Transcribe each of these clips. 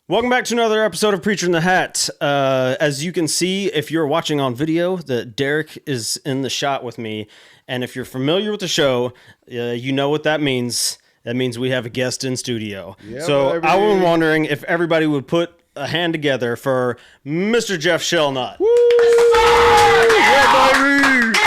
Welcome back to another episode of Preacher in the Hat. As you can see, if you're watching on video, that Derek is in the shot with me. And if you're familiar with the show, you know what that means. That means we have a guest in studio. Yeah, so baby. I was wondering if everybody would put a hand together for Mr. Jeff Shelnutt. Woo! Yeah, baby!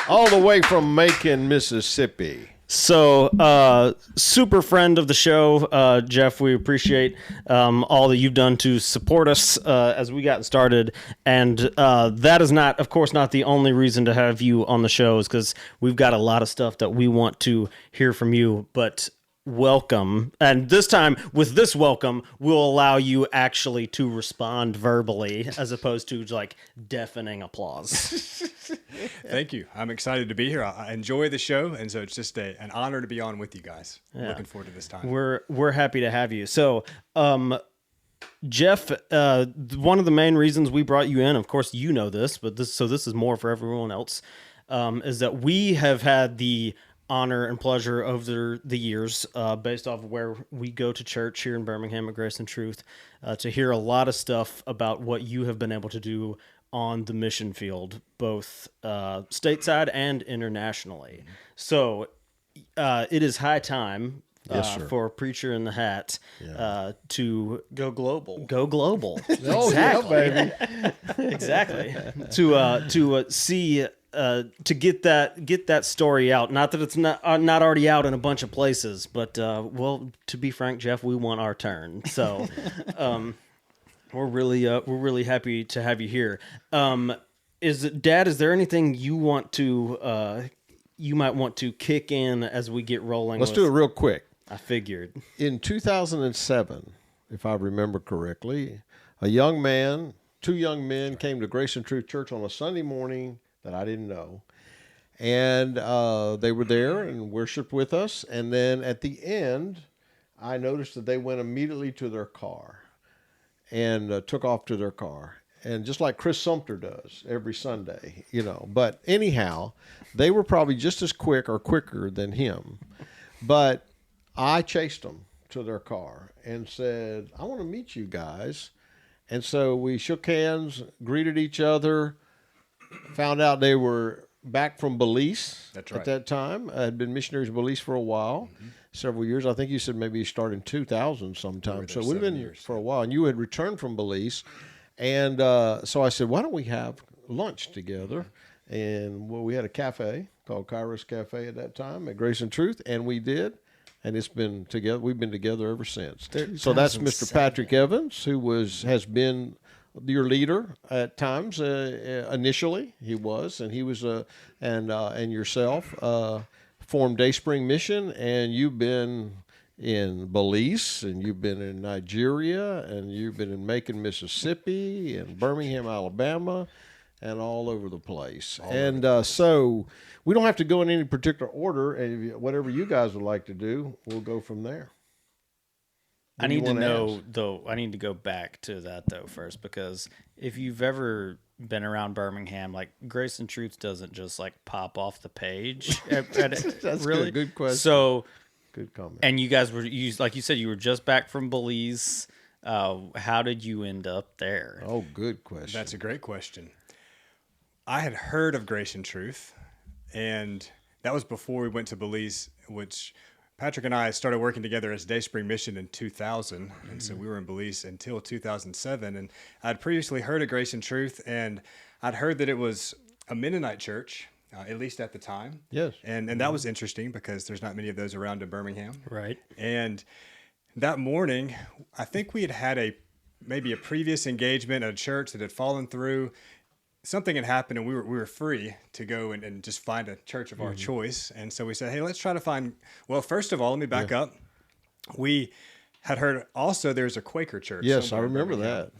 All the way from Macon, Mississippi. So, super friend of the show, Jeff. We appreciate all that you've done to support us as we got started. And that is not, of course, not the only reason to have you on the show, is because we've got a lot of stuff that we want to hear from you. But welcome. And this time, with this welcome, we'll allow you actually to respond verbally as opposed to like deafening applause. Thank you. I'm excited to be here. I enjoy the show, and so it's just an honor to be on with you guys. Yeah. Looking forward to this time. We're happy to have you. So, Jeff, one of the main reasons we brought you in, of course, you know this, but this is more for everyone else, is that we have had the honor and pleasure over the years, based off of where we go to church here in Birmingham at Grace and Truth, to hear a lot of stuff about what you have been able to do on the mission field, both stateside and internationally. So it is high time for Preacher in the Hat to Go global. go global. Oh, Exactly. yeah, baby. Exactly. To see to get that story out. Not that it's not already out in a bunch of places, but well, to be frank, Jeff, we want our turn. So we're really happy to have you here. Is there anything you want to you might want to kick in as we get rolling? Let's do it real quick. I figured. In 2007, if I remember correctly, two young men came to Grace and Truth Church on a Sunday morning that I didn't know. And they were there and worshiped with us. And then at the end, I noticed that they went immediately to their car and took off to their car. And just like Chris Sumter does every Sunday, But anyhow, they were probably just as quick or quicker than him. But I chased them to their car and said, I want to meet you guys. And so we shook hands, greeted each other, found out they were back from Belize. That's right. At that time. I had been missionaries in Belize for a while, several years. I think you said maybe you started in 2000 sometime. So it would have been years. for a while. And you had returned from Belize. And so I said, why don't we have lunch together? And we had a cafe called Kairos Cafe at that time at Grace and Truth, and we did. And it's been together. We've been together ever since. So that's Mr. Patrick Evans, who has been your leader at times. Initially, he was, and he was, and yourself formed Dayspring Mission, and you've been in Belize, and you've been in Nigeria, and you've been in Macon, Mississippi, and Birmingham, Alabama, and all over the place. So we don't have to go in any particular order, and whatever you guys would like to do, we'll go from there. I need to know, though, I need to go back to that, though, first, because if you've ever been around Birmingham, like, Grace and Truth doesn't just, like, pop off the page. That's really good question. So, good comment. and you guys were, like you said, you were just back from Belize. How did you end up there? Oh, good question. That's a great question. I had heard of Grace and Truth, and that was before we went to Belize, which Patrick and I started working together as Dayspring Mission in 2000, and so we were in Belize until 2007. And I'd previously heard of Grace and Truth, and I'd heard that it was a Mennonite church, at least at the time. Yes. And that was interesting because there's not many of those around in Birmingham. Right. And that morning, I think we had maybe a previous engagement at a church that had fallen through. Something had happened, and we were free to go and just find a church of our choice. And so we said, hey, let's try to find. Well, first of all, let me back up. We had heard also there's a Quaker church. Yes, I remember that.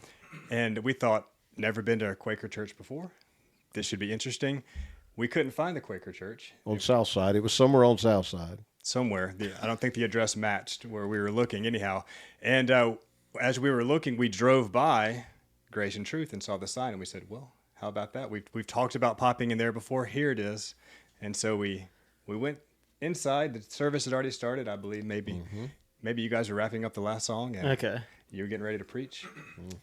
And we thought, never been to a Quaker church before. This should be interesting. We couldn't find the Quaker church. On South Side. It was somewhere on South Side. Somewhere. I don't think the address matched where we were looking anyhow. And as we were looking, we drove by Grace and Truth and saw the sign, and we said, well, how about that? We've talked about popping in there before. Here it is. And so we went inside. The service had already started, I believe, maybe maybe you guys are wrapping up the last song, and Okay. you were getting ready to preach.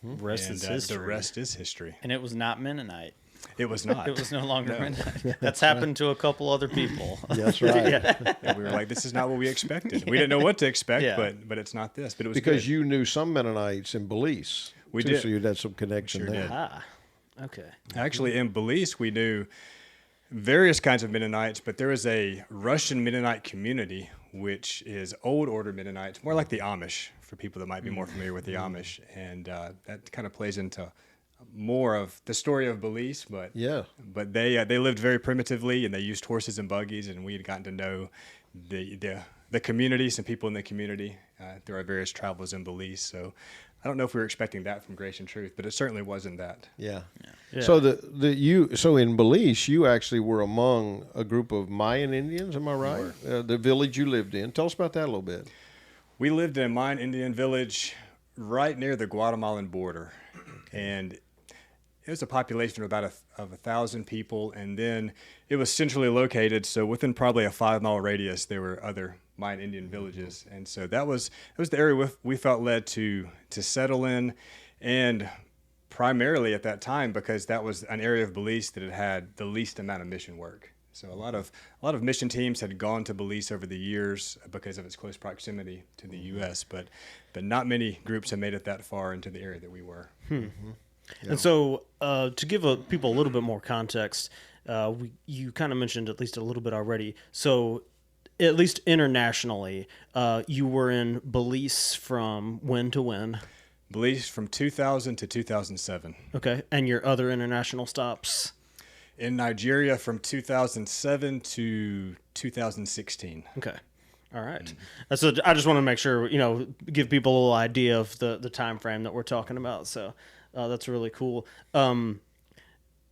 Rest And is history. the rest is history. And it was not Mennonite. It was not. It was no longer Mennonite. That's happened to a couple other people. That's right. And we were like, this is not what we expected. We didn't know what to expect, Yeah. but it's not this. But it was Because good. you knew some Mennonites in Belize. We too, did. So you'd had some connection Sure there. did. Ah, okay. Actually, in Belize, we knew various kinds of Mennonites, but there is a Russian Mennonite community, which is old order Mennonites, more like the Amish, for people that might be more familiar with the Amish. And that kind of plays into more of the story of Belize, but Yeah. but they lived very primitively, and they used horses and buggies, and we had gotten to know the community, some people in the community through our various travels in Belize. So I don't know if we were expecting that from Grace and Truth, but it certainly wasn't that. Yeah. Yeah. So in Belize, you actually were among a group of Mayan Indians. Am I right? The village you lived in. Tell us about that a little bit. We lived in a Mayan Indian village right near the Guatemalan border, and it was a population of about 1,000 people, and then it was centrally located, so within probably a 5-mile radius, there were other Mayan Indian villages, and so that was the area we felt led to settle in, and primarily at that time because that was an area of Belize that had the least amount of mission work. So a lot of mission teams had gone to Belize over the years because of its close proximity to the U.S., but not many groups had made it that far into the area that we were. And so, to give people a little bit more context, you kind of mentioned at least a little bit already. So, at least internationally, you were in Belize from when to when? Belize from 2000 to 2007. Okay. And your other international stops? In Nigeria from 2007 to 2016. Okay. All right. So I just want to make sure, give people a little idea of the time frame that we're talking about. So that's really cool. I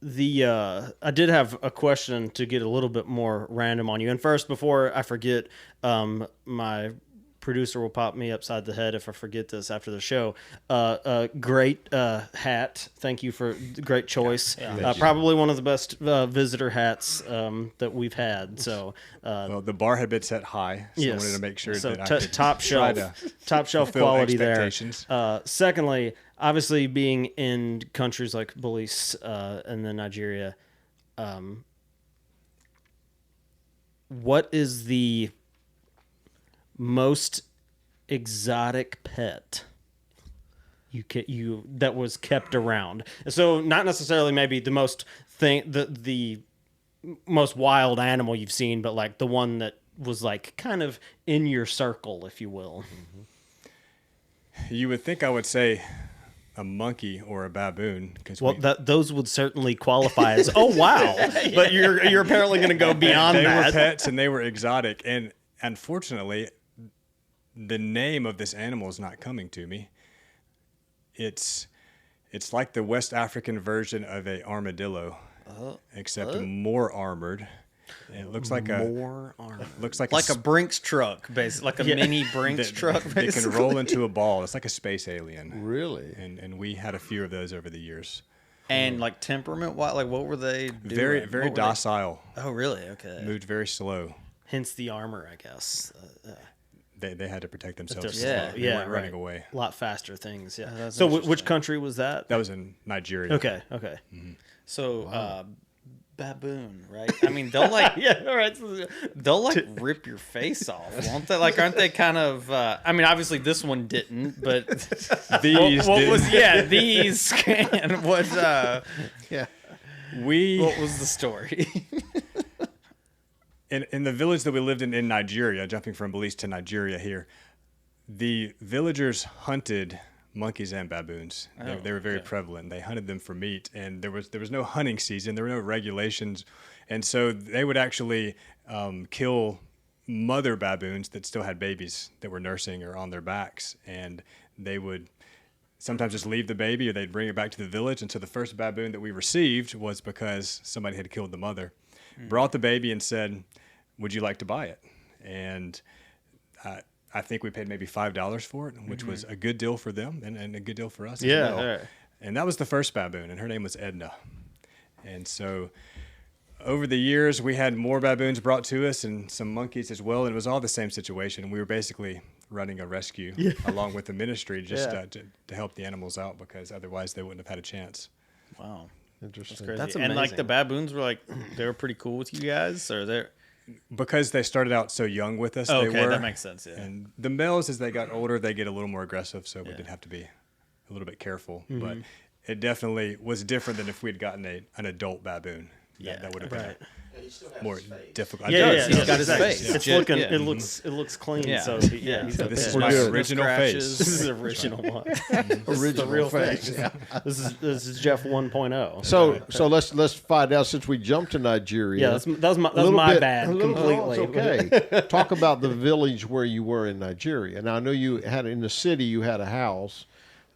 did have a question to get a little bit more random on you. And first, before I forget, my producer will pop me upside the head if I forget this after the show. Great hat. Thank you for great choice. Probably one of the best visitor hats that we've had. So, Well, the bar had been set high, so I wanted to make sure so that I could top try shelf, to top shelf fulfill quality there. expectations. Secondly, obviously being in countries like Belize and then Nigeria, what is the most exotic pet you that was kept around? So not necessarily maybe the most the most wild animal you've seen, but like the one that was like kind of in your circle, if you will. You would think I would say a monkey or a baboon, because Those would certainly qualify as wow. But you're apparently going to go beyond they that. were pets and they were exotic, and unfortunately the name of this animal is not coming to me. It's like the West African version of a armadillo, except more armored. It looks like More armor. Like a Brinks truck, basically. Like a mini Brinks truck, that basically. can roll into a ball. It's like a space alien. Really? And we had a few of those over the years. And like temperament, like what were they doing? Very, very What were docile. they- Oh, really? Okay. Moved very slow. Hence the armor, I guess. They had to protect themselves. Yeah, They yeah, weren't running right. away. A lot faster things. Yeah. that's So which interesting. country was that? That was in Nigeria. Okay. So, baboon, right? I mean, they'll like, Yeah. All right. they'll like rip your face off, won't they? Like, aren't they kind of? I mean, obviously this one didn't, but These what didn't. was these can was Yeah. what was the story? In the village that we lived in Nigeria, jumping from Belize to Nigeria here, the villagers hunted monkeys and baboons. They were very prevalent. They hunted them for meat, and there was no hunting season. There were no regulations, and so they would actually kill mother baboons that still had babies that were nursing or on their backs, and they would sometimes just leave the baby, or they'd bring it back to the village. And so the first baboon that we received was because somebody had killed the mother. Brought the baby and said, "Would you like to buy it?" And I think we paid maybe $5 for it, which was a good deal for them and a good deal for us as Yeah, well. yeah. And that was the first baboon, and her name was Edna. And so over the years, we had more baboons brought to us and some monkeys as well, and it was all the same situation. We were basically running a rescue along with the ministry just to help the animals out, because otherwise they wouldn't have had a chance. Wow. Interesting. Crazy. That's and like amazing. the baboons were like, they were pretty cool with you guys, or they're Because they started out so young with us, okay. they were. That makes sense. Yeah. And the males, as they got older, they get a little more aggressive, so we did have to be a little bit careful. But it definitely was different than if we'd gotten an adult baboon. That would have been more difficult. He's got his exactly. face. It's Yeah. looking. Yeah. It looks clean. Yeah. So he's So got this is the- my good. original Scratches. face. This is the original one. Original the real face. face. This is Jeff 1.0. So let's find out, since we jumped to Nigeria. Yeah, that was my little bad a little- completely. no, it's okay. Talk about the village where you were in Nigeria. Now, I know you had in the city. You had a house.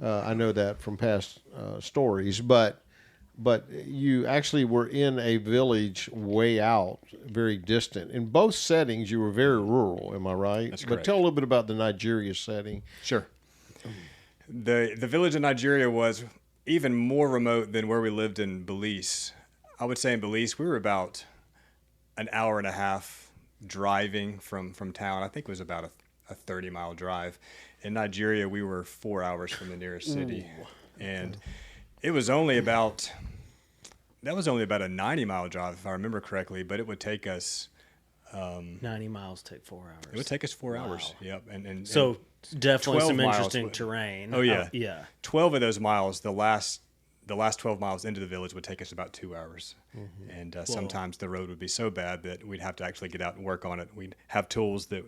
I know that from past stories, but you actually were in a village way out, very distant. In both settings, you were very rural. Am I right? That's But correct. tell a little bit about the Nigeria setting. Sure. The village in Nigeria was even more remote than where we lived in Belize. I would say in Belize, we were about an hour and a half driving from town. I think it was about a 30-mile drive. In Nigeria, we were 4 hours from the nearest city. And it was only about a 90-mile drive, if I remember correctly, but it would take us 90 miles take 4 hours. It would take us 4 hours. Yep. And So definitely 12 some miles interesting would- terrain. Oh, yeah. Yeah. 12 of those miles, the last 12 miles into the village would take us about 2 hours. And sometimes the road would be so bad that we'd have to actually get out and work on it. We'd have tools that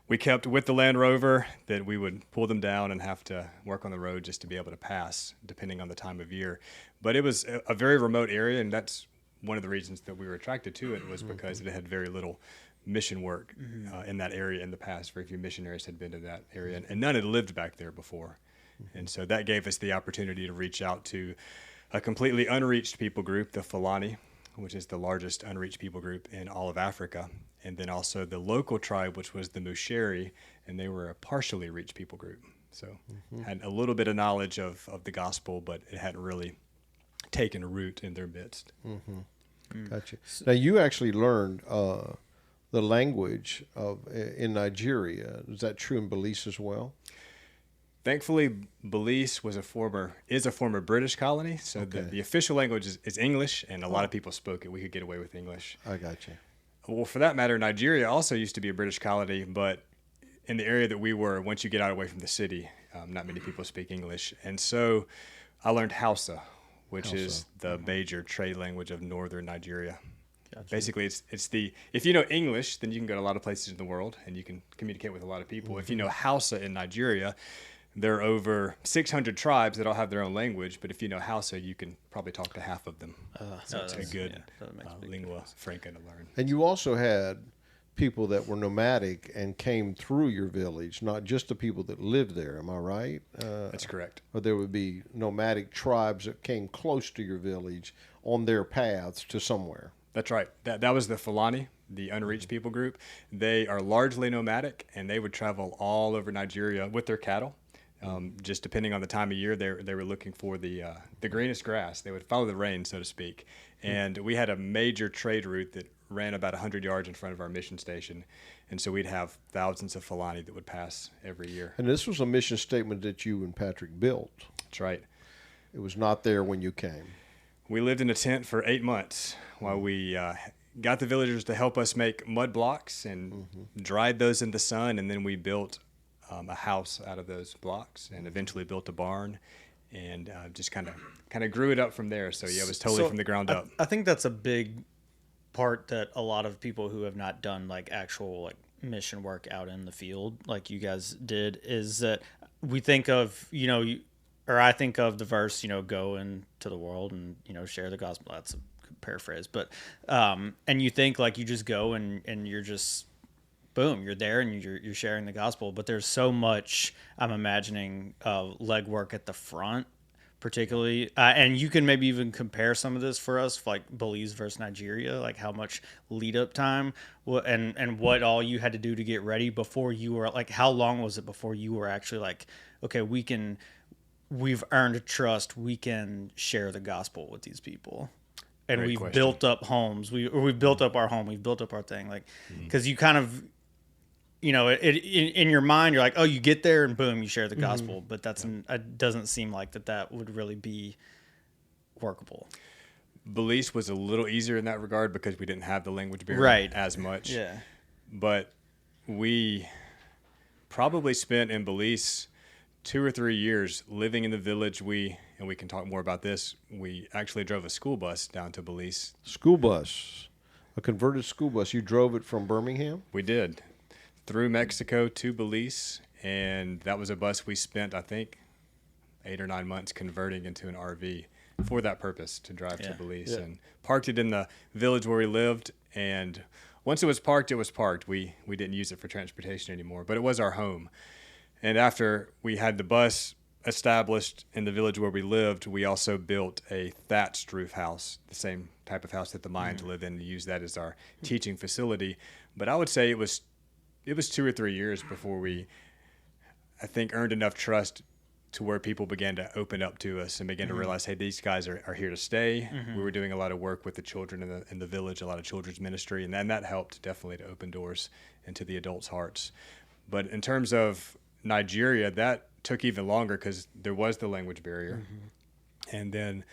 we kept with the Land Rover that we would pull them down and have to work on the road just to be able to pass, depending on the time of year. But it was a very remote area, and that's one of the reasons that we were attracted to it, was because it had very little mission work in that area in the past. Very few missionaries had been to that area, and none had lived back there before. And so that gave us the opportunity to reach out to a completely unreached people group, the Fulani, which is the largest unreached people group in all of Africa, and then also the local tribe, which was the Missionary, and they were a partially reached people group. So had a little bit of knowledge of the gospel, but it hadn't really taken root in their midst. Gotcha. Now, you actually learned the language in Nigeria. Is that true in Belize as well? Thankfully, Belize is a former British colony, so the official language is English, and a lot of people spoke it. We could get away with English. I got you. Well, for that matter, Nigeria also used to be a British colony, but in the area that we were, once you get out away from the city, not many people speak English. And so I learned Hausa, which is the major trade language of northern Nigeria. Gotcha. Basically, it's if you know English, then you can go to a lot of places in the world and you can communicate with a lot of people. If you know Hausa in Nigeria, there are over 600 tribes that all have their own language, but if you know Hausa, you can probably talk to half of them. So it's a good lingua franca to learn. And you also had people that were nomadic and came through your village, not just the people that lived there. Am I right? That's correct. Or there would be nomadic tribes that came close to your village on their paths to somewhere. That's right. That was the Fulani, the unreached people group. They are largely nomadic, and they would travel all over Nigeria with their cattle. Just depending on the time of year, they were looking for the greenest grass. They would follow the rain, so to speak. And we had a major trade route that ran about 100 yards in front of our mission station. And so we'd have thousands of Fulani that would pass every year. And this was a mission statement that you and Patrick built. That's right. It was not there when you came. We lived in a tent for 8 months while we got the villagers to help us make mud blocks and dried those in the sun. And then we built a house out of those blocks and eventually built a barn and just kind of grew it up from there. So yeah, it was totally from the ground up. I think that's a big part that a lot of people who have not done like actual like mission work out in the field like you guys did is that we think of, or I think of the verse, go into the world and, share the gospel. That's a paraphrase, but and you think like you just go and you're just boom, you're there and you're sharing the gospel. But there's so much, I'm imagining, legwork at the front, particularly. And you can maybe even compare some of this for us, like Belize versus Nigeria, like how much lead up time and what all you had to do to get ready before you were like, how long was it before you were actually like, okay, we've earned trust. We can share the gospel with these people. And Great we've question. built up homes. We've built up our home. We've built up our thing. Like, because you kind of, in your mind, you're like, oh, you get there and boom, you share the gospel. But it doesn't seem like that would really be workable. Belize was a little easier in that regard because we didn't have the language barrier Right. as much. Yeah. But we probably spent in Belize 2 or 3 years living in the village. And we can talk more about this. We actually drove a school bus down to Belize. School bus, a converted school bus. You drove it from Birmingham? We did. Through Mexico to Belize. And that was a bus we spent, I think, 8 or 9 months converting into an RV for that purpose, to drive to Belize. And parked it in the village where we lived. And once it was parked, it was parked. We didn't use it for transportation anymore, but it was our home. And after we had the bus established in the village where we lived, we also built a thatched roof house, the same type of house that the Mayans live in, and use that as our teaching facility. But I would say it was 2 or 3 years before we, I think, earned enough trust to where people began to open up to us and began to realize, hey, these guys are here to stay. We were doing a lot of work with the children in the village, a lot of children's ministry, and that helped definitely to open doors into the adults' hearts. But in terms of Nigeria, that took even longer because there was the language barrier. And then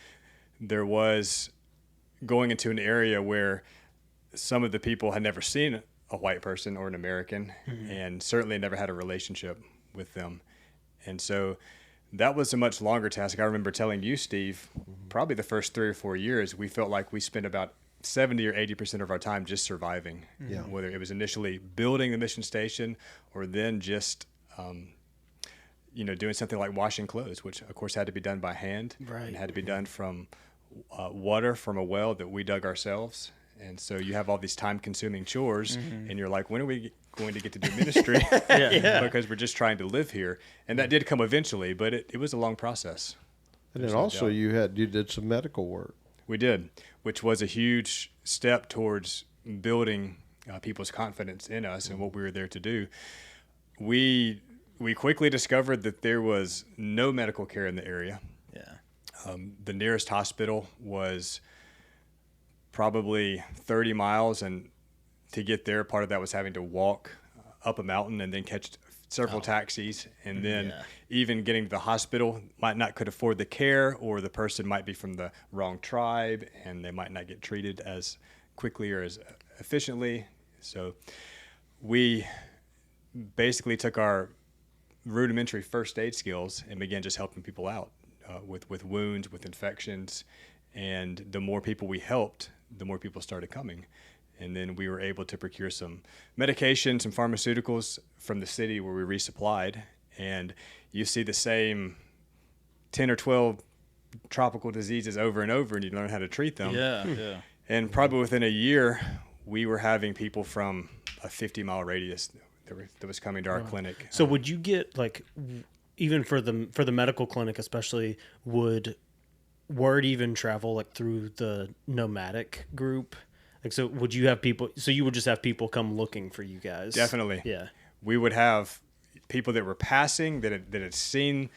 there was going into an area where some of the people had never seen a white person or an American, and certainly never had a relationship with them. And so that was a much longer task. I remember telling you, Steve, probably the first 3 or 4 years, we felt like we spent about 70 or 80% of our time just surviving. Whether it was initially building the mission station or then just, doing something like washing clothes, which of course had to be done by hand and had to be done from water from a well that we dug ourselves. And so you have all these time-consuming chores, and you're like, when are we going to get to do ministry? Because we're just trying to live here. And that did come eventually, but it was a long process. And then also you did some medical work. We did, which was a huge step towards building people's confidence in us and what we were there to do. We quickly discovered that there was no medical care in the area. The nearest hospital was probably 30 miles, and to get there, part of that was having to walk up a mountain and then catch several taxis, and then even getting to the hospital could afford the care, or the person might be from the wrong tribe and they might not get treated as quickly or as efficiently. So we basically took our rudimentary first aid skills and began just helping people out with wounds, with infections. And the more people we helped, the more people started coming. And then we were able to procure some medication, some pharmaceuticals from the city where we resupplied. And you see the same 10 or 12 tropical diseases over and over, and you learn how to treat them. And probably within a year, we were having people from a 50-mile radius that was coming to our clinic. So would you get, like, even for the medical clinic especially, would word even travel, like, through the nomadic group? Like, so would you have people, so you would just have people come looking for you guys? Definitely. Yeah. We would have people that were passing that had seen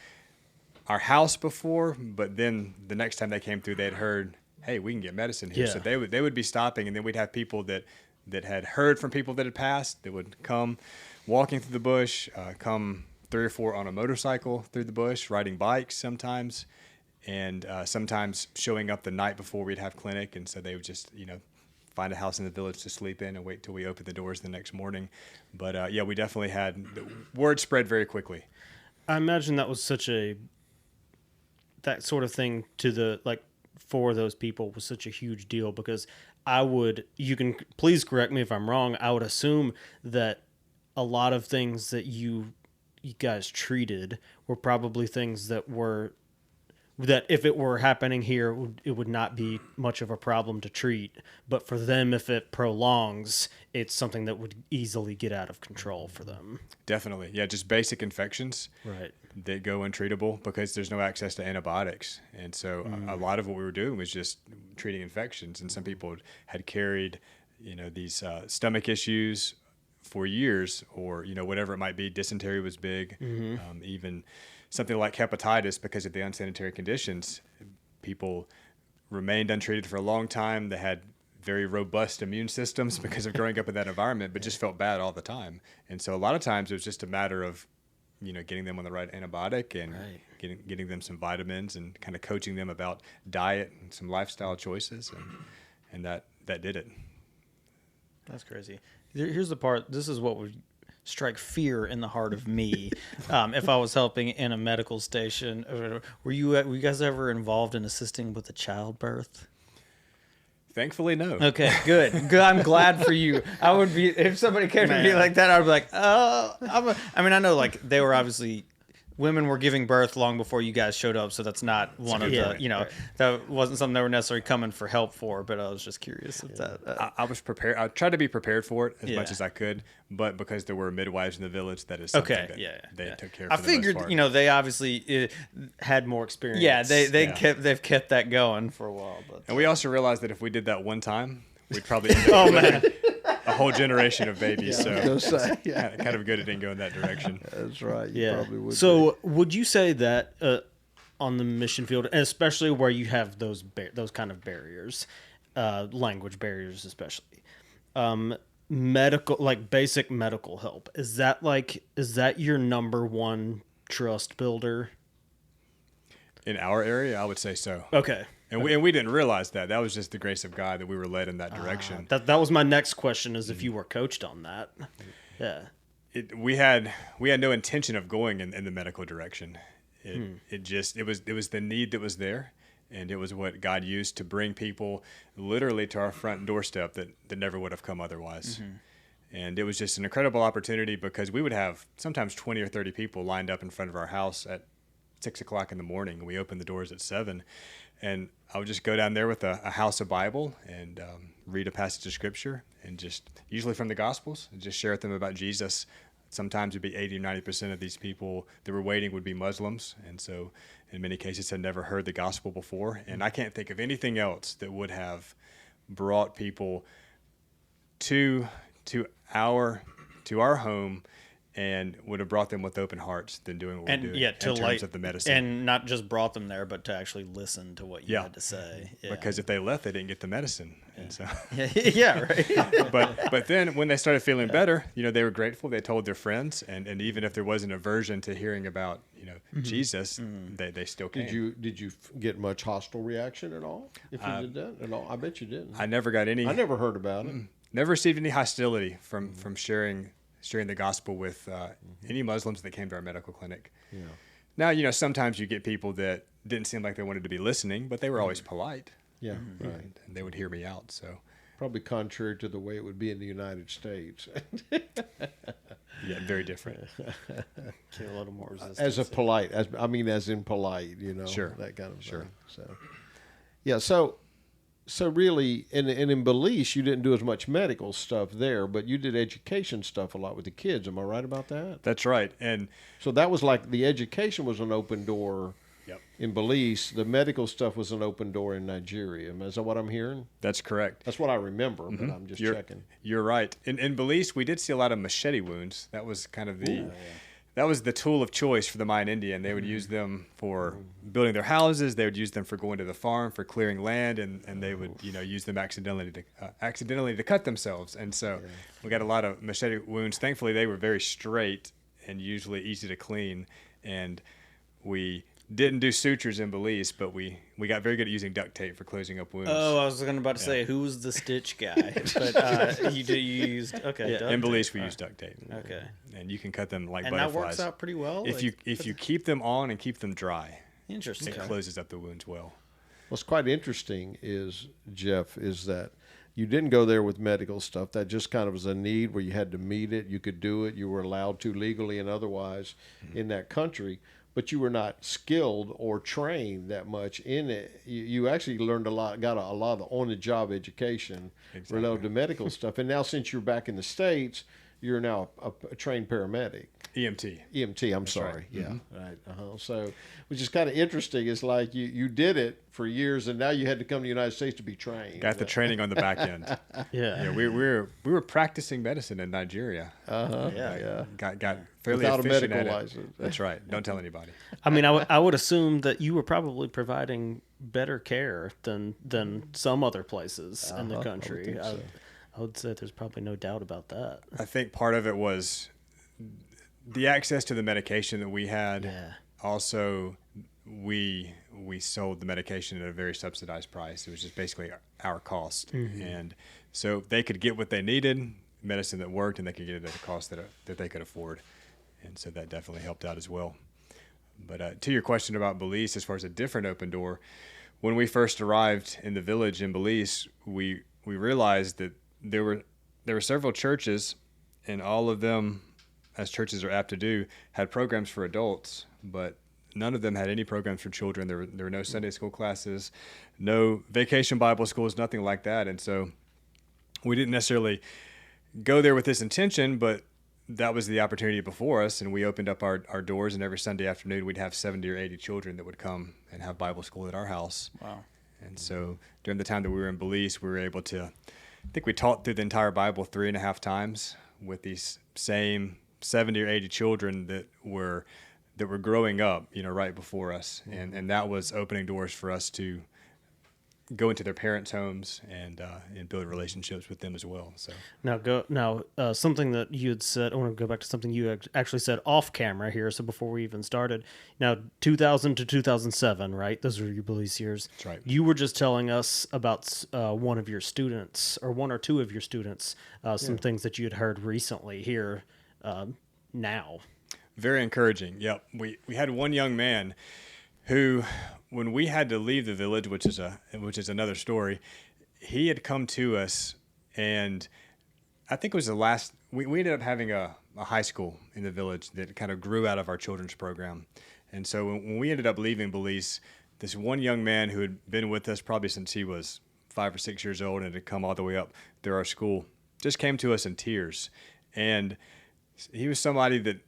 our house before, but then the next time they came through, they had heard, hey, we can get medicine here. So they would be stopping, and then we'd have people that had heard from people that had passed that would come walking through the bush, come 3 or 4 on a motorcycle through the bush, riding bikes sometimes, and sometimes showing up the night before we'd have clinic. And so they would just, find a house in the village to sleep in and wait till we opened the doors the next morning. But we definitely had, the word spread very quickly. I imagine that was that sort of thing for those people was such a huge deal, because you can please correct me if I'm wrong, I would assume that a lot of things that you guys treated were probably things that if it were happening here, it would not be much of a problem to treat. But for them, if it prolongs, it's something that would easily get out of control for them. Definitely. Yeah, just basic infections Right. that go untreatable because there's no access to antibiotics. And so a lot of what we were doing was just treating infections. And some people had carried, these stomach issues for years, or, whatever it might be. Dysentery was big, even something like hepatitis, because of the unsanitary conditions. People remained untreated for a long time. They had very robust immune systems because of growing up in that environment, but just felt bad all the time. And so a lot of times it was just a matter of, getting them on the right antibiotic and getting them some vitamins and kind of coaching them about diet and some lifestyle choices. And that did it. That's crazy. Here's the part. This is what would strike fear in the heart of me. If I was helping in a medical station, were you guys ever involved in assisting with a childbirth? Thankfully, no. Okay, good. I'm glad for you. I would be, if somebody came to me like that, I would be like, oh, I know like they were obviously, women were giving birth long before you guys showed up. So that's not one of the, that wasn't something they were necessarily coming for help for, but I was just curious if that. I was prepared. I tried to be prered for it as much as I could, but because there were midwives in the village, that is something they took care of. I figured, they obviously had more experience. Yeah, they've kept that going for a while. But and we also realized that if we did that one time, we'd probably end up with a whole generation of babies. So kind of good it didn't go in that direction. That's right. You probably would. So would you say that on the mission field, and especially where you have those kind of barriers, language barriers especially, medical, like basic medical help, is that your number one trust builder? In our area, I would say so. Okay. And we didn't realize that. That was just the grace of God that we were led in that direction. That was my next question, is if you were coached on that. Yeah. We had no intention of going in the medical direction. It was the need that was there, and it was what God used to bring people literally to our front doorstep that never would have come otherwise. Mm-hmm. And it was just an incredible opportunity because we would have sometimes 20 or 30 people lined up in front of our house at 6 o'clock in the morning, and we opened the doors at 7. And I would just go down there with a house of Bible and read a passage of Scripture, and just usually from the Gospels, and just share with them about Jesus. Sometimes it'd be 80 or 90% of these people that were waiting would be Muslims, and so in many cases had never heard the gospel before. And I can't think of anything else that would have brought people to our home and would have brought them with open hearts than doing what we're doing in terms of the medicine. And not just brought them there, but to actually listen to what you had to say. Yeah. Because if they left, they didn't get the medicine. Yeah. And so right. but then when they started feeling better, they were grateful. They told their friends, and even if there was an aversion to hearing about, Jesus, they still came. Did you get much hostile reaction at all? If you did that at all? I bet you didn't. I never got any. I never heard about it. Never received any hostility from sharing the gospel with any Muslims that came to our medical clinic. Yeah. Now, sometimes you get people that didn't seem like they wanted to be listening, but they were always polite. Yeah, right. And they would hear me out. So probably contrary to the way it would be in the United States. Yeah, very different. A little more resistance. As in polite, sure. That kind of thing. So, yeah, so really, and in Belize, you didn't do as much medical stuff there, but you did education stuff a lot with the kids. Am I right about that? That's right. And so that was like the education was an open door. Yep. In Belize, the medical stuff was an open door in Nigeria. Is that what I'm hearing? That's correct. That's what I remember, but I'm just checking. You're right. In Belize, we did see a lot of machete wounds. That was kind of that was the tool of choice for the Mayan Indian. They would use them for building their houses. They would use them for going to the farm, for clearing land, and they would use them accidentally to cut themselves. And so we got a lot of machete wounds. Thankfully, they were very straight and usually easy to clean. And we didn't do sutures in Belize, but we got very good at using duct tape for closing up wounds. Oh, I was about to say, who was the stitch guy? But you used in Belize we use duct tape. Okay, and you can cut them like and butterflies. That works out pretty well if you keep them on and keep them dry. Interesting. It closes up the wounds well. What's quite interesting is, Jeff, is that you didn't go there with medical stuff. That just kind of was a need where you had to meet it. You could do it. You were allowed to legally and otherwise in that country. But you were not skilled or trained that much in it. You actually learned a lot, got a lot of on-the-job education related to medical stuff. And now since you're back in the States, you're now a trained paramedic. EMT. EMT, I'm sorry. right. Yeah, right. So, which is kind of interesting. It's like you did it for years, and now you had to come to the United States to be trained. Got the training on the back end. Yeah. Yeah, we were practicing medicine in Nigeria. Yeah. Got fairly Without a efficient medical at it. license. That's right. Don't tell anybody. I mean, I would assume that you were probably providing better care than some other places in the country. I would say there's probably no doubt about that. I think part of it was the access to the medication that we had. Yeah. Also, we sold the medication at a very subsidized price. It was just basically our cost, and so they could get what they needed, medicine that worked, and they could get it at a cost that they could afford, and so that definitely helped out as well. But to your question about Belize, as far as a different open door, when we first arrived in the village in Belize, we realized that there were several churches, and all of them, as churches are apt to do, had programs for adults, but none of them had any programs for children. There were no Sunday school classes, no vacation Bible schools, nothing like that. And so we didn't necessarily go there with this intention, but that was the opportunity before us, and we opened up our doors, and every Sunday afternoon we'd have 70 or 80 children that would come and have Bible school at our house. Wow. And so during the time that we were in Belize, we were able to, I think we taught through the entire Bible 3.5 times with these same 70 or 80 children that were growing up, right before us. And that was opening doors for us to go into their parents' homes and build relationships with them as well. So Something that you had said, I want to go back to something you actually said off camera here. So before we even started, now 2000 to 2007, right? Those were your Belize years. That's right. You were just telling us about one of your students, or one or two of your students, some things that you had heard recently here now. very encouraging. Yep. We had one young man who, when we had to leave the village, which is another story, he had come to us, and I think it was the last. We ended up having a high school in the village that kind of grew out of our children's program, and so when we ended up leaving Belize, this one young man who had been with us probably since he was 5 or 6 years old and had come all the way up through our school just came to us in tears, and he was somebody that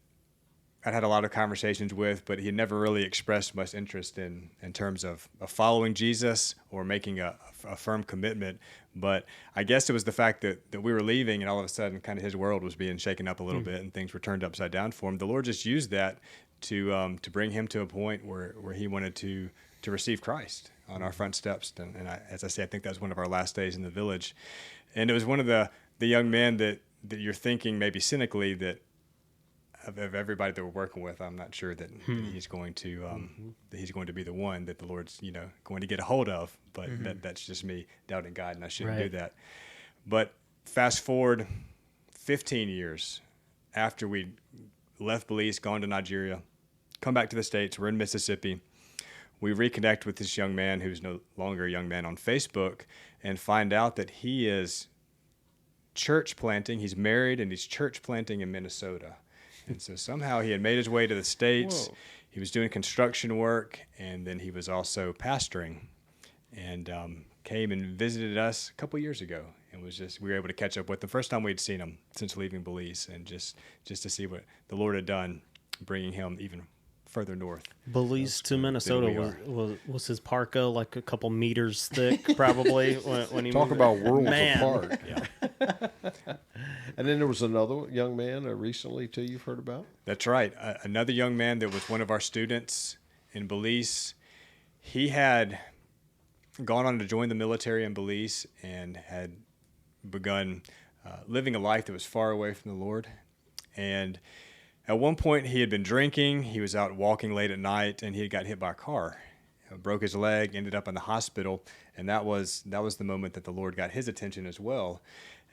I'd had a lot of conversations with, but he had never really expressed much interest in terms of following Jesus or making a firm commitment. But I guess it was the fact that we were leaving, and all of a sudden kind of his world was being shaken up a little bit and things were turned upside down for him. The Lord just used that to bring him to a point where he wanted to receive Christ on our front steps. And as I say, I think that was one of our last days in the village. And it was one of the young men that you're thinking maybe cynically that of everybody that we're working with, I'm not sure that he's going to that he's going to be the one that the Lord's going to get a hold of. But that's just me doubting God, and I shouldn't do that. But fast forward 15 years after we left Belize, gone to Nigeria, come back to the States, we're in Mississippi. We reconnect with this young man who's no longer a young man on Facebook, and find out that he is church planting. He's married and he's church planting in Minnesota. And so somehow he had made his way to the States. Whoa. He was doing construction work, and then he was also pastoring, and came and visited us a couple years ago, and we were able to catch up with the first time we'd seen him since leaving Belize, and just to see what the Lord had done, bringing him even further north. Belize to Minnesota was his parka like a couple meters thick, probably when he talk moved. about worlds Man. apart. Yeah. And then there was another young man recently too you've heard about. That's right. Another young man that was one of our students in Belize. He had gone on to join the military in Belize and had begun living a life that was far away from the Lord. And at one point, he had been drinking. He was out walking late at night, and he had got hit by a car. Broke his leg, ended up in the hospital, and that was the moment that the Lord got his attention as well.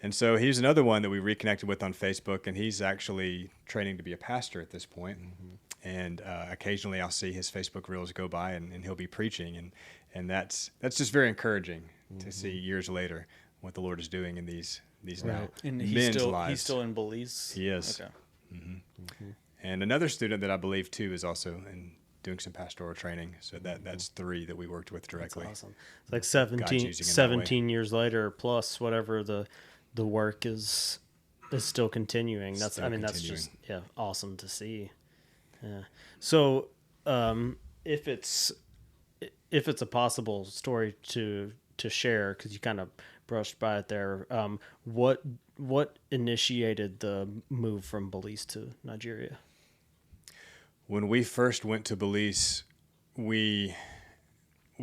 And so he's another one that we reconnected with on Facebook, and he's actually training to be a pastor at this point. Mm-hmm. And occasionally I'll see his Facebook reels go by, and he'll be preaching, and that's just very encouraging to see years later what the Lord is doing in these now and men's lives. He's still in Belize? He is. Okay. Mm-hmm. Mm-hmm. And another student that I believe too is also doing some pastoral training. So that's 3 that we worked with directly. That's awesome. It's like 17 years later, plus whatever the work is is still continuing. That's Still I mean that's continuing. just awesome to see. Yeah. So if it's a possible story to share, because you kind of brushed by it there, what initiated the move from Belize to Nigeria? When we first went to Belize, we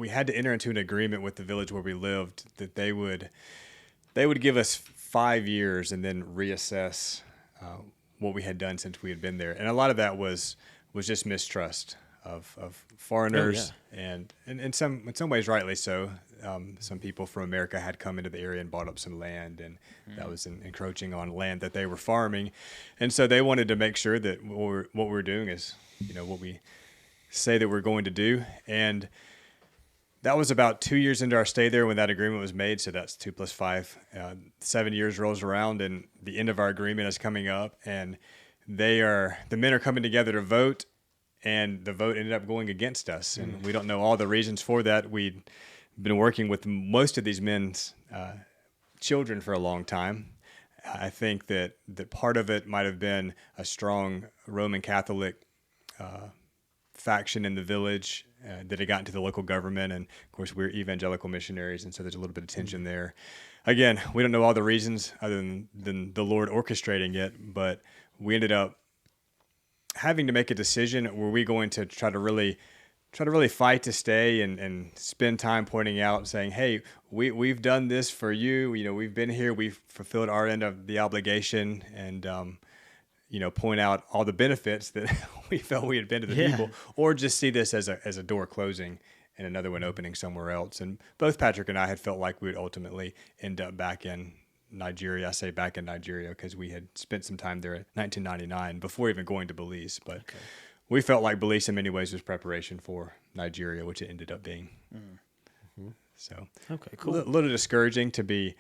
had to enter into an agreement with the village where we lived that they would give us 5 years and then reassess what we had done since we had been there. And a lot of that was just mistrust of foreigners, and in some ways rightly so. Some people from America had come into the area and bought up some land, and that was encroaching on land that they were farming, and so they wanted to make sure that what we're doing is, what we say that we're going to do. And that was about 2 years into our stay there when that agreement was made. So that's 2 + 5, 7 years rolls around, and the end of our agreement is coming up, and the men are coming together to vote, and the vote ended up going against us. And we don't know all the reasons for that. We'd been working with most of these men's children for a long time. I think that part of it might have been a strong Roman Catholic faction in the village that had gotten to the local government. And of course, we're evangelical missionaries, and so there's a little bit of tension there. Again, we don't know all the reasons other than the Lord orchestrating it, but we ended up having to make a decision. Were we going to try to really fight to stay and spend time pointing out, saying, hey, we've done this for you. We've been here. We've fulfilled our end of the obligation, and, point out all the benefits that we felt we had been to the people, or just see this as a door closing and another one opening somewhere else. And both Patrick and I had felt like we would ultimately end up back in Nigeria. I say back in Nigeria because we had spent some time there in 1999 before even going to Belize. But we felt like Belize in many ways was preparation for Nigeria, which it ended up being. Mm-hmm. So, okay, cool. A little discouraging to be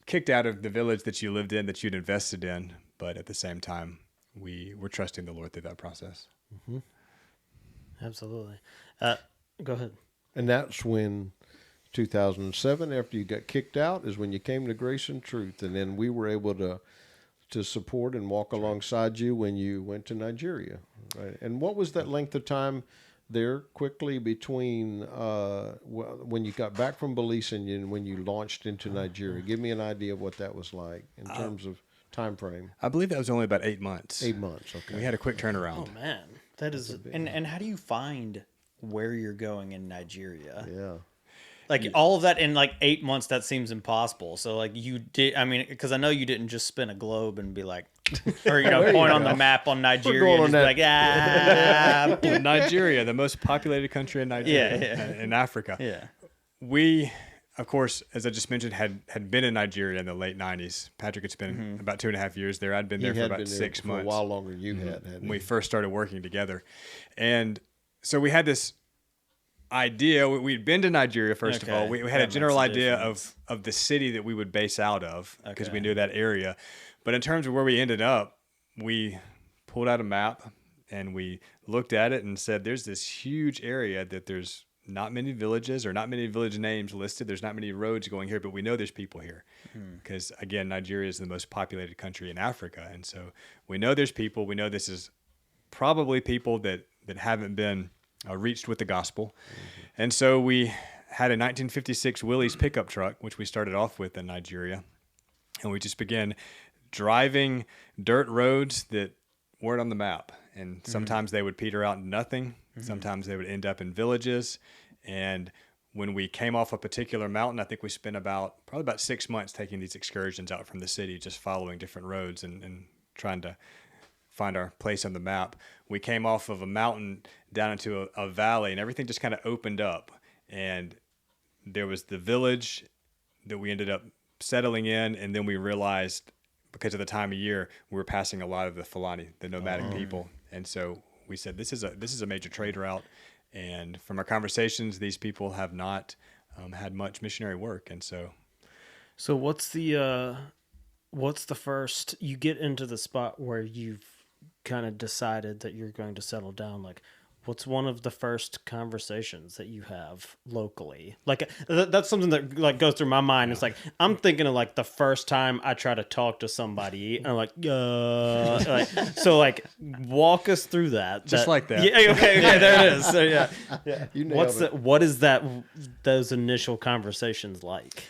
kicked out of the village that you lived in, that you'd invested in. But at the same time, we were trusting the Lord through that process. Mm-hmm. Absolutely. Go ahead. And that's when 2007, after you got kicked out, is when you came to Grace and Truth. And then we were able to support and walk alongside you when you went to Nigeria. Right? And what was that length of time there quickly between when you got back from Belize and when you launched into Nigeria? Give me an idea of what that was like in terms of time frame. I believe that was only about 8 months. 8 months, okay. We had a quick turnaround. Oh, man. That is... And how do you find where you're going in Nigeria? Yeah. Like all of that in like 8 months, that seems impossible. So like you did, I mean, because I know you didn't just spin a globe and be like, or point on the map on Nigeria and just be like, Nigeria, the most populated country in Nigeria, in Africa. Yeah. We, of course, as I just mentioned, had been in Nigeria in the late 90s. Patrick had spent about 2.5 years there. I'd been there for about 6 months. For a while longer than you had. When we first started working together. And so we had this idea. We'd been to Nigeria, first of all. We had a general idea of the city that we would base out of because we knew that area. But in terms of where we ended up, we pulled out a map and we looked at it and said, there's this huge area that there's not many villages or not many village names listed. There's not many roads going here, but we know there's people here because, again, Nigeria is the most populated country in Africa. And so we know there's people. We know this is probably people that haven't been reached with the gospel. And so we had a 1956 Willys pickup truck, which we started off with in Nigeria. And we just began driving dirt roads that weren't on the map. And sometimes they would peter out in nothing. Sometimes they would end up in villages. And when we came off a particular mountain, I think we spent probably about 6 months taking these excursions out from the city, just following different roads and trying to find our place on the map. We came off of a mountain down into a valley, and everything just kind of opened up. And there was the village that we ended up settling in, and then we realized, because of the time of year, we were passing a lot of the Fulani, the nomadic people. And so we said, this is a major trade route. And from our conversations, these people have not had much missionary work. And so what's the first, you get into the spot where you've kind of decided that you're going to settle down, like what's one of the first conversations that you have locally? Like that's something that like goes through my mind. It's like I'm thinking of like the first time I try to talk to somebody, and I'm like, so like walk us through that. Just like that. Yeah. Okay. There it is. So yeah. You nailed it. What is that? Those initial conversations like,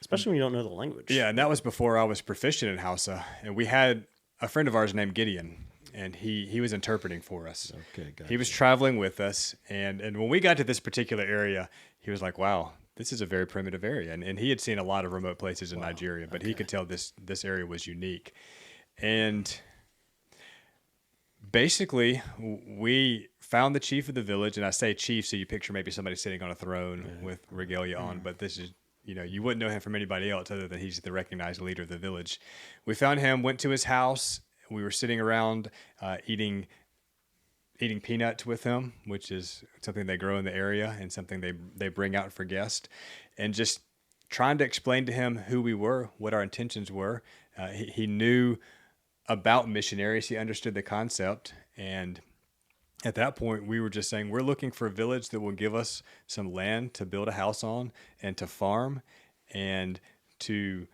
especially when you don't know the language. Yeah, and that was before I was proficient in Hausa, and we had a friend of ours named Gideon. And he was interpreting for us. Okay, gotcha. He was traveling with us, and when we got to this particular area, he was like, "Wow, this is a very primitive area." And he had seen a lot of remote places in Nigeria, but he could tell this area was unique. And basically, we found the chief of the village, and I say chief, so you picture maybe somebody sitting on a throne with regalia on, but this is, you wouldn't know him from anybody else other than he's the recognized leader of the village. We found him, went to his house. We were sitting around eating peanuts with him, which is something they grow in the area and something they bring out for guests, and just trying to explain to him who we were, what our intentions were. He knew about missionaries. He understood the concept. And at that point, we were just saying, we're looking for a village that will give us some land to build a house on and to farm and to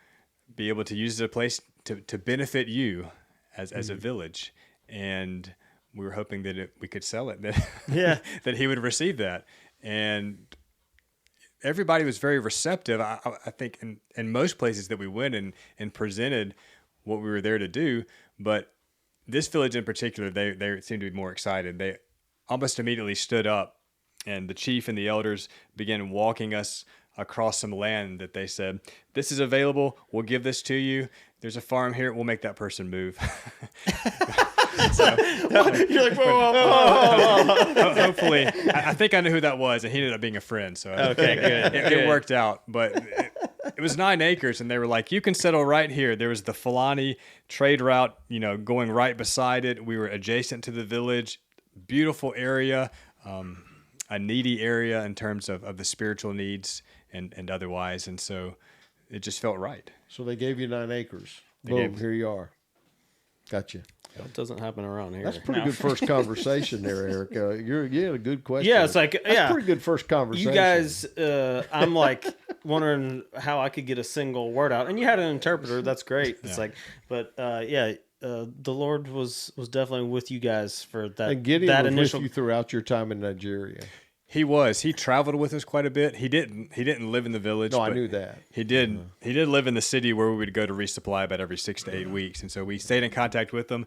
be able to use it as a place to benefit you as a village. And we were hoping that we could sell it, that he would receive that. And everybody was very receptive. I think in most places that we went and presented what we were there to do, but this village in particular, they seemed to be more excited. They almost immediately stood up, and the chief and the elders began walking us across some land that they said, "This is available. We'll give this to you. There's a farm here. We'll make that person move." So, You're like, whoa. hopefully, I think I knew who that was, and he ended up being a friend. So Okay, good. It worked out. But it was 9 acres, and they were like, "You can settle right here." There was the Fulani trade route, going right beside it. We were adjacent to the village. Beautiful area, a needy area in terms of the spiritual needs and otherwise, and so it just felt right. So they gave you 9 acres. Boom, here you are. Gotcha. That doesn't happen around here. That's a pretty good first conversation there, Eric. You had a good question. Yeah, it's like, That's pretty good first conversation. You guys, I'm like wondering how I could get a single word out, and you had an interpreter. That's great. It's like, but the Lord was definitely with you guys for that. And Gideon that was initial. with you throughout your time in Nigeria. He was. He traveled with us quite a bit. He didn't live in the village. No, I but knew that. He did. He did live in the city where we would go to resupply about every 6 to 8 weeks, and so we stayed in contact with him.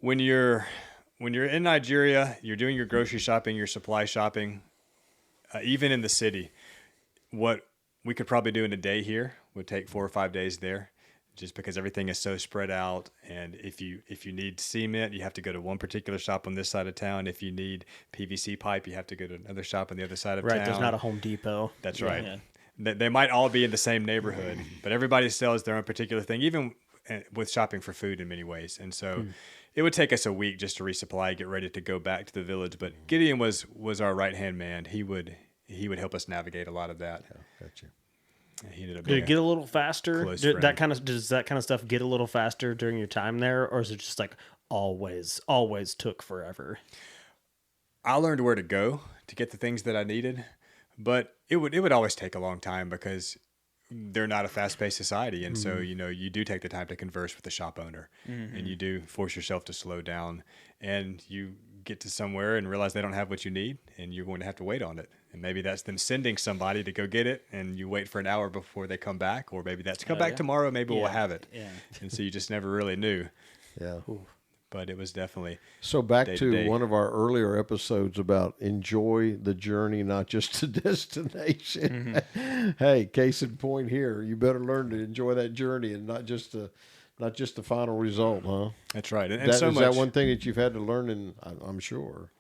When you're in Nigeria, you're doing your grocery shopping, your supply shopping, even in the city. What we could probably do in a day here would take 4 or 5 days there, just because everything is so spread out. And if you need cement, you have to go to one particular shop on this side of town. If you need PVC pipe, you have to go to another shop on the other side of town. Right, there's not a Home Depot. That's right. Yeah. They might all be in the same neighborhood, but everybody sells their own particular thing, even with shopping for food in many ways. And so it would take us a week just to resupply, get ready to go back to the village. But Gideon was our right-hand man. He would help us navigate a lot of that. Yeah, gotcha. He ended up Did it get a little faster? close Does that friend. kind of stuff get a little faster during your time there, or is it just like always took forever? I learned where to go to get the things that I needed, but it would always take a long time because they're not a fast-paced society, and so you do take the time to converse with the shop owner, and you do force yourself to slow down, and you get to somewhere and realize they don't have what you need, and you're going to have to wait on it. And maybe that's them sending somebody to go get it, and you wait for an hour before they come back, or maybe that's come back tomorrow, maybe we'll have it. Yeah. And so you just never really knew. Yeah. But it was definitely So back day to day. one of our earlier episodes about enjoy the journey, not just the destination. Hey, case in point here, you better learn to enjoy that journey and not just the final result, huh? That's right. And That, so is much. that one thing that you've had to learn, I'm sure,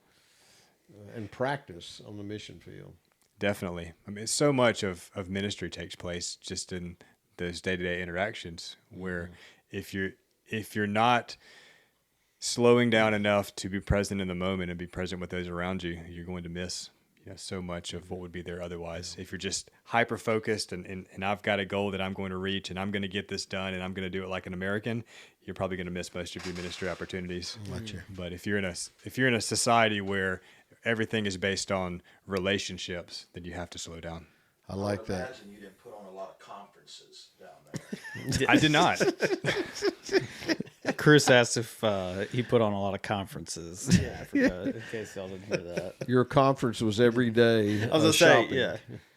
and practice on the mission field. Definitely. I mean, so much of ministry takes place just in those day-to-day interactions where if you're not slowing down enough to be present in the moment and be present with those around you, you're going to miss so much of what would be there otherwise. If you're just hyper-focused and I've got a goal that I'm going to reach and I'm going to get this done and I'm going to do it like an American, you're probably going to miss most of your ministry opportunities. But if you're in a society where everything is based on relationships, then you have to slow down. I like that. Imagine you didn't put on a lot of conferences down there. I did not. Chris asked if he put on a lot of conferences in Africa, in case y'all didn't hear that. Your conference was every day. I was gonna say, shopping. yeah,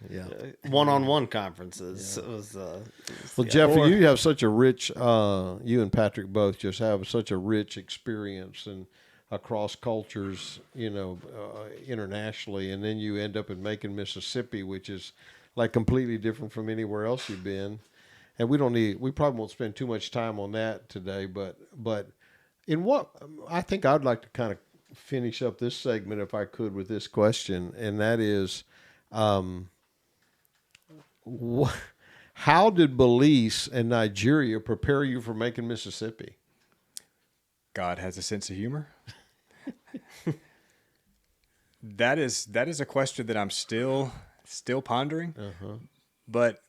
Yeah. one-on-one conferences. It was. Well, Jeff, you have such a rich. You and Patrick both just have such a rich experience and across cultures, internationally, and then you end up in Macon, Mississippi, which is like completely different from anywhere else you've been. And we probably won't spend too much time on that today, but in what I think I'd like to kind of finish up this segment, if I could, with this question, and that is, how did Belize and Nigeria prepare you for Macon, Mississippi? God has a sense of humor. That is a question that I'm still pondering. But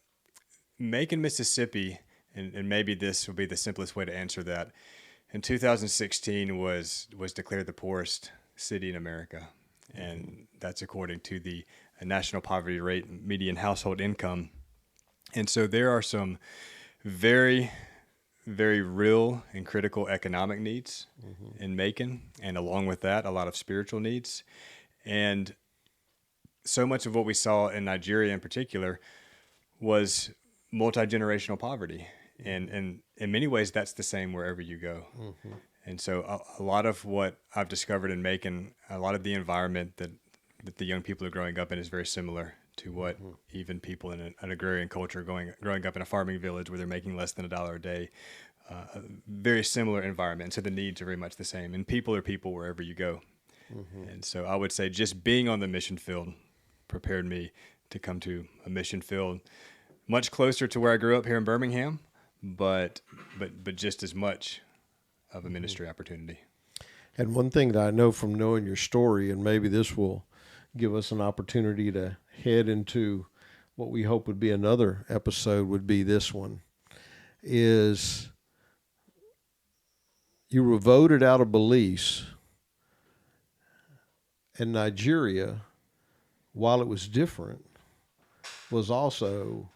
Macon, Mississippi, and maybe this will be the simplest way to answer that, in 2016 was declared the poorest city in America. And that's according to the national poverty rate, median household income. And so there are some very, very real and critical economic needs in Macon. And along with that, a lot of spiritual needs. And so much of what we saw in Nigeria in particular was multi-generational poverty. And in many ways, that's the same wherever you go. And so a lot of what I've discovered in Macon, a lot of the environment that the young people are growing up in is very similar to what even people in an agrarian culture growing up in a farming village where they're making less than $1 a day, a very similar environment. So the needs are very much the same. And people are people wherever you go. And so I would say just being on the mission field prepared me to come to a mission field much closer to where I grew up here in Birmingham, but just as much of a ministry opportunity. And one thing that I know from knowing your story, and maybe this will give us an opportunity to head into what we hope would be another episode, would be this one, is you were voted out of Belize, and Nigeria, while it was different, was also,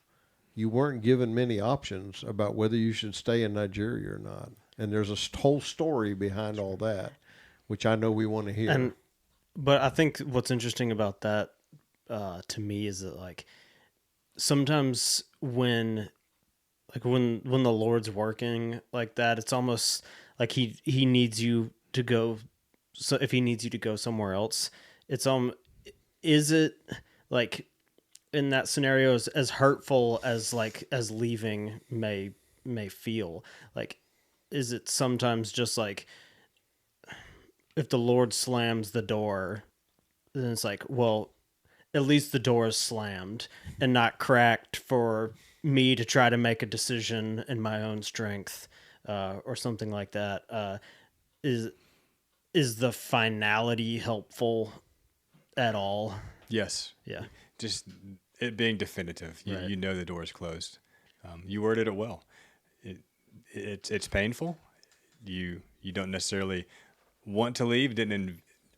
you weren't given many options about whether you should stay in Nigeria or not. And there's a whole story behind all that, which I know we want to hear. But I think what's interesting about that to me is that, like, sometimes when the Lord's working like that, it's almost like he needs you to go. So if he needs you to go somewhere else, is it like in that scenario as hurtful as leaving may feel, like, is it sometimes just like, if the Lord slams the door, then it's like, well, at least the door is slammed and not cracked for me to try to make a decision in my own strength, or something like that. Is the finality helpful at all? Yes. Yeah. Just it being definitive. Right. You know the door is closed. You worded it well. It's painful. You don't necessarily want to leave.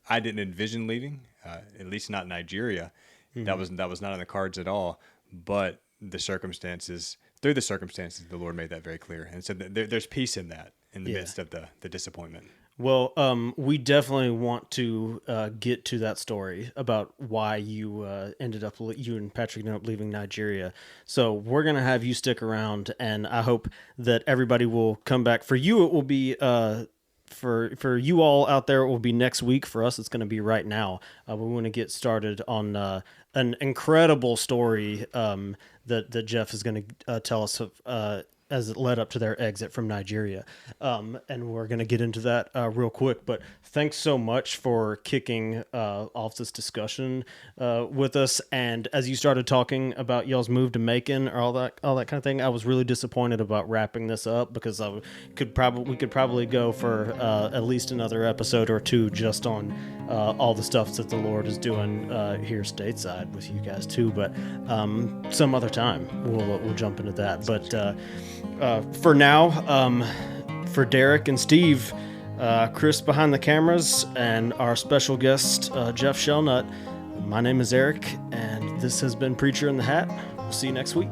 I didn't envision leaving, at least not Nigeria. That was not on the cards at all. But through the circumstances, the Lord made that very clear. And so there's peace in that, in the midst of the disappointment. Well, we definitely want to get to that story about why you you and Patrick ended up leaving Nigeria. So we're going to have you stick around, and I hope that everybody will come back. For you, it will be for you all out there, it will be next week. For us, it's going to be right now. We want to get started on an incredible story that Jeff is going to tell us of, as it led up to their exit from Nigeria. And we're going to get into that real quick. But thanks so much for kicking off this discussion with us. And as you started talking about y'all's move to Macon or all that kind of thing, I was really disappointed about wrapping this up, because we could probably go for at least another episode or two just on all the stuff that the Lord is doing here stateside with you guys too. But some other time we'll jump into that. But for now, for Derek and Steve, Chris behind the cameras, and our special guest, Jeff Shelnutt. My name is Eric, and this has been Preacher in the Hat. We'll see you next week.